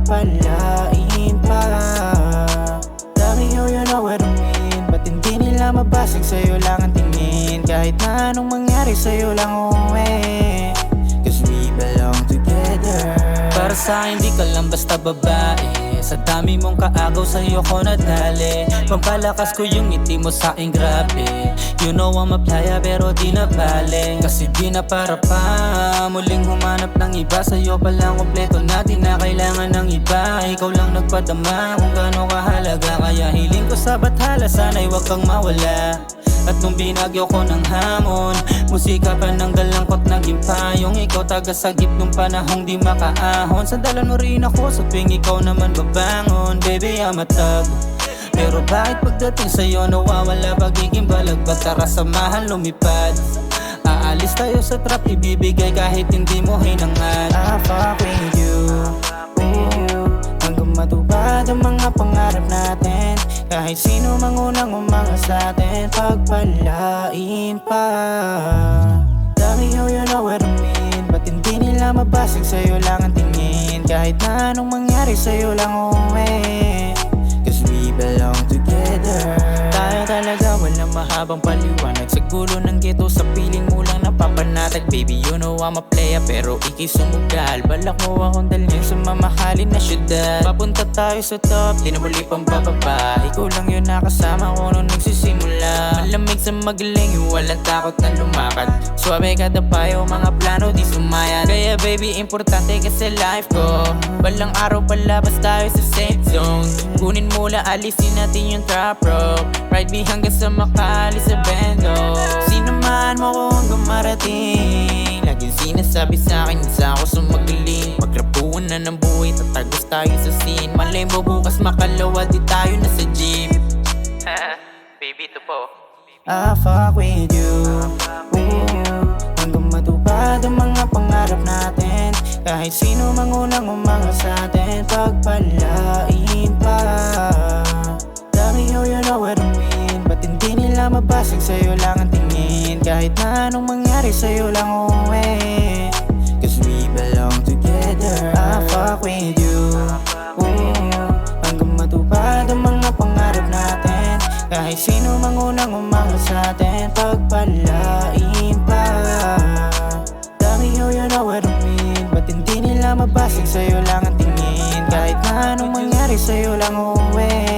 pagpalain pa. Dami you know what I mean. Ba't hindi nila mabasag sa'yo lang ang tingin? Kahit na anong mangyari sa'yo lang uuwi, cause we belong together. Para sa'kin di ka lang basta babae, sa dami mong kaagaw sa'yo ko nadali. Pampalakas ko yung ngiti mo sa'king grabe. You know I'm a playa pero di na bale, kasi di na para pa muling humanap ng iba. Sa'yo palang kompleto na di na kailangan ng iba. Ikaw lang nagpadama kung gaano kahalaga, kaya hiling ko sa bathala sana'y wag kang mawala. At nung binagyo ko ng hamon, musika pa ng galangkot naging payong. Ikaw taga-sagip nung panahong di makaahon. Sandalan mo rin ako sa tuwing ikaw naman babangon. Baby, I'm a thug, pero bakit pagdating sa'yo nawawala pagiging balagbag? Tara samahan lumipad, aalis tayo sa trap, ibibigay kahit hindi mo hinangad. I fuck with you, hanggang matupad ang mga pangarap natin. Kahit sino mang unang umangas sa atin, pagpalain pa. Dami you know what I mean. Ba't hindi nila mabasag sa'yo lang ang tingin? Kahit na anong mangyari sa'yo lang uuwi, cause we belong together. Tayo talaga walang mahabang paliwanag, sa gulo ng ghetto sa piling mo lang napapanatag. Baby you know I'm a playa pero ikay sumugal. Balak mo akong dalhin sa mamahalin na syudad. Papunta tayo sa top, di na muli pang bababa. Ikaw lang yun nakasama ko nung nagsisimula. Malamig sa magaling, yung walang takot na lumakad. Suwabe kada payo, mga plano di sumayad. Kaya baby importante ka sa life ko. Balang araw palabas tayo sa safe zone. Kunin mula, alisin natin yung trap rope. Ride me hanggang sa makali sa bendo. Sinamahan mo ko hanggang marating. Laging sinasabi sa'kin isa ako sumagaling. Magrapuan na ng buhay, tatagos tayo sa scene. Malay mo bukas makalawa di tayo na sa gym. Baby ito po. I fuck with you, hanggang matupad ang mga pangarap natin. Kahit sino mang unang umangas sa atin, pagpalain pa. Dami you know what I mean. Ba't hindi nila mabasag sa'yo lang ang tingin? Kahit na anong mangyari sa'yo lang uuwi, cause we belong together. I fuck with you, hanggang matupad ang mga pangarap natin. Kahit sino mang unang umangas sa atin, pagpalain pa. Dami you know what I mean. Ba't hindi nila mabasag sa'yo lang ang tingin? Kahit na anong mangyari sa'yo lang uuwi,